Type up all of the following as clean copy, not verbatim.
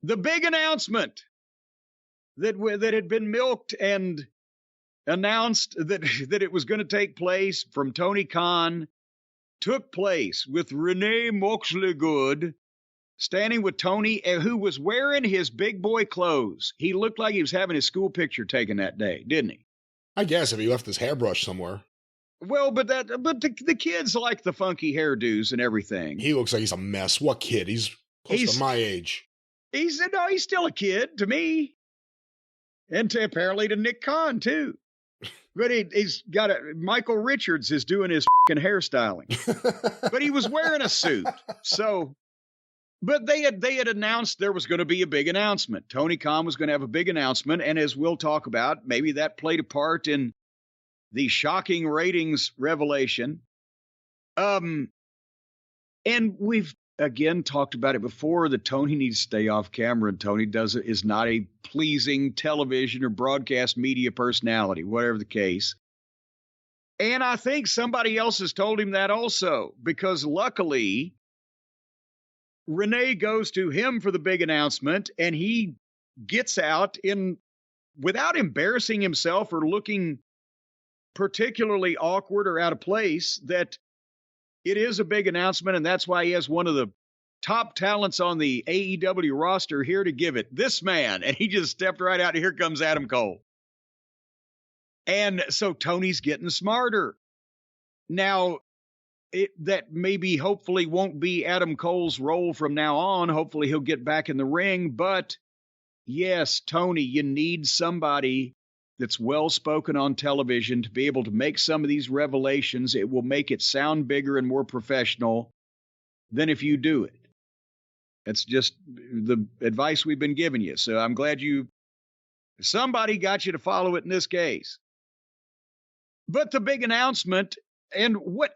The big announcement that had been milked and announced that it was going to take place from Tony Khan took place with Renee Moxley Good standing with Tony, who was wearing his big boy clothes. He looked like he was having his school picture taken that day, didn't he? I guess if he left his hairbrush somewhere. Well, but the kids like the funky hairdos and everything. He looks like he's a mess. What kid? He's close to my age. He's still a kid to me. And apparently to Nick Khan, too. But he's got Michael Richards is doing his fucking hairstyling. But he was wearing a suit. So, but they had announced there was going to be a big announcement. Tony Khan was going to have a big announcement. And as we'll talk about, maybe that played a part in the shocking ratings revelation. And we've again talked about it before that Tony needs to stay off camera, and Tony is not a pleasing television or broadcast media personality, whatever the case. And I think somebody else has told him that also, because luckily Renee goes to him for the big announcement, and he gets out without embarrassing himself or looking particularly awkward or out of place, that it is a big announcement, and that's why he has one of the top talents on the AEW roster here to give it. This man, and he just stepped right out, and here comes Adam Cole. And so Tony's getting smarter. Now, that maybe hopefully won't be Adam Cole's role from now on. Hopefully he'll get back in the ring. But yes, Tony, you need somebody that's well-spoken on television to be able to make some of these revelations. It will make it sound bigger and more professional than if you do it. That's just the advice we've been giving you. So I'm glad somebody got you to follow it in this case. But the big announcement, and what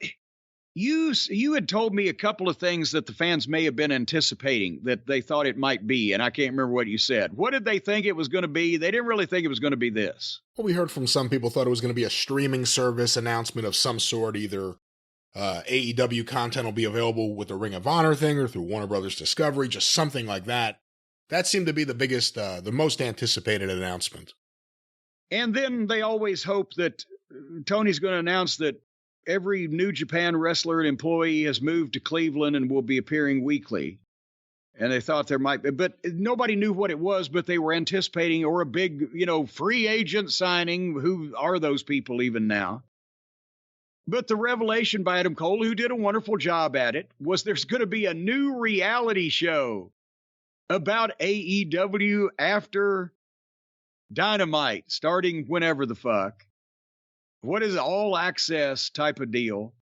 you had told me a couple of things that the fans may have been anticipating that they thought it might be, and I can't remember what you said. What did they think it was going to be? They didn't really think it was going to be this. Well, we heard from some people thought it was going to be a streaming service announcement of some sort. Either AEW content will be available with the Ring of Honor thing or through Warner Brothers Discovery, just something like that. That seemed to be the biggest, the most anticipated announcement. And then they always hope that Tony's going to announce that every New Japan wrestler and employee has moved to Cleveland and will be appearing weekly. And they thought there might be, but nobody knew what it was, but they were anticipating, or a big, free agent signing. Who are those people even now? But the revelation by Adam Cole, who did a wonderful job at it, was there's going to be a new reality show about AEW after Dynamite, starting whenever the fuck. What is all access type of deal?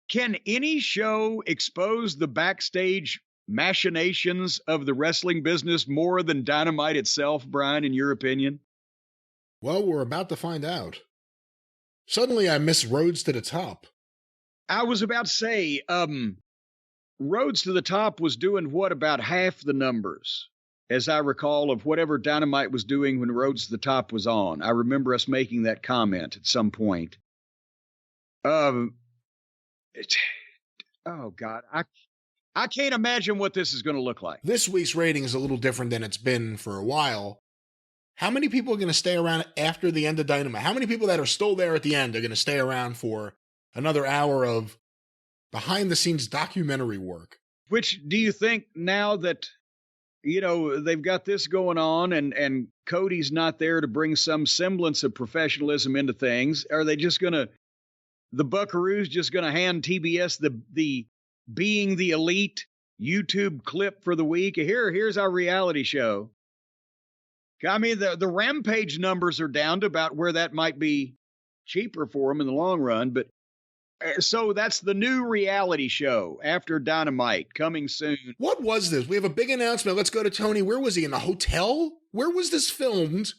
Can any show expose the backstage machinations of the wrestling business more than Dynamite itself, Brian, in your opinion? Well, we're about to find out. Suddenly I miss Roads to the Top. I was about to say, Roads to the Top was doing what, about half the numbers, as I recall, of whatever Dynamite was doing when Roads to the Top was on. I remember us making that comment at some point. Oh, God. I can't imagine what this is going to look like. This week's rating is a little different than it's been for a while. How many people are going to stay around after the end of Dynamite? How many people that are still there at the end are going to stay around for another hour of behind-the-scenes documentary work? Which do you think, now that they've got this going on and Cody's not there to bring some semblance of professionalism into things, are they just going to, the Buckaroos just going to hand TBS the Being the Elite YouTube clip for the week? Here's our reality show. I mean, the Rampage numbers are down to about where that might be cheaper for them in the long run. But so that's the new reality show after Dynamite, coming soon. What was this? We have a big announcement. Let's go to Tony. Where was he? In the hotel? Where was this filmed?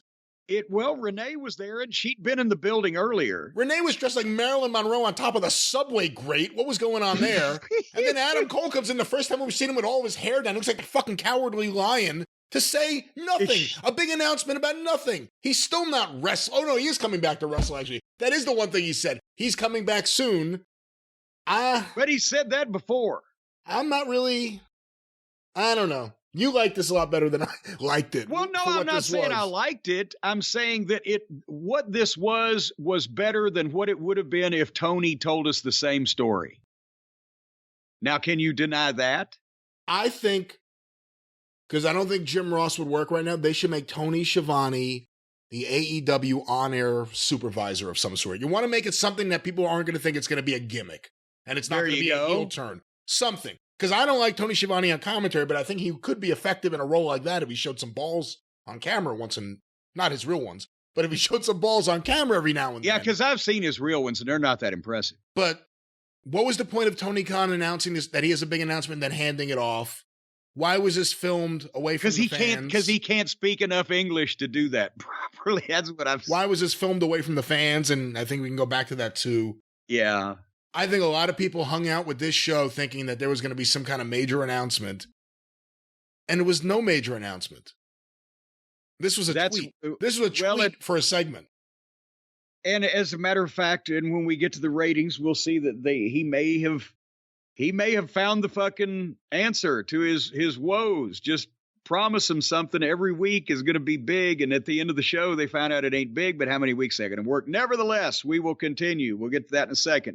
Well, Renee was there, and she'd been in the building earlier. Renee was dressed like Marilyn Monroe on top of the subway grate. What was going on there? And then Adam Cole comes in the first time we've seen him with all of his hair down. Looks like a fucking Cowardly Lion. To say nothing. A big announcement about nothing. He's still not wrestling. Oh, no, he is coming back to wrestle, actually. That is the one thing he said. He's coming back soon. But he said that before. I'm not really... I don't know. You liked this a lot better than I liked it. Well, no, I'm not saying I liked it. I'm saying that what this was better than what it would have been if Tony told us the same story. Now, can you deny that? I think, because I don't think Jim Ross would work right now, they should make Tony Schiavone the AEW on-air supervisor of some sort. You want to make it something that people aren't going to think it's going to be a gimmick. And it's not going to be a heel turn. Something. Because I don't like Tony Schiavone on commentary, but I think he could be effective in a role like that if he showed some balls on camera once in, not his real ones, but if he showed some balls on camera every now and then. Yeah, because I've seen his real ones, and they're not that impressive. But what was the point of Tony Khan announcing this, that he has a big announcement and then handing it off? Why was this filmed away from the fans? Because he can't speak enough English to do that properly. That's what I've seen. Why was this filmed away from the fans? And I think we can go back to that too. Yeah. I think a lot of people hung out with this show thinking that there was going to be some kind of major announcement. And it was no major announcement. This was a tweet. This was a tweet for a segment. And as a matter of fact, and when we get to the ratings, we'll see that he may have found the fucking answer to his woes. Just promise him something every week is going to be big. And at the end of the show, they found out it ain't big, but how many weeks they're going to work. Nevertheless, we will continue. We'll get to that in a second.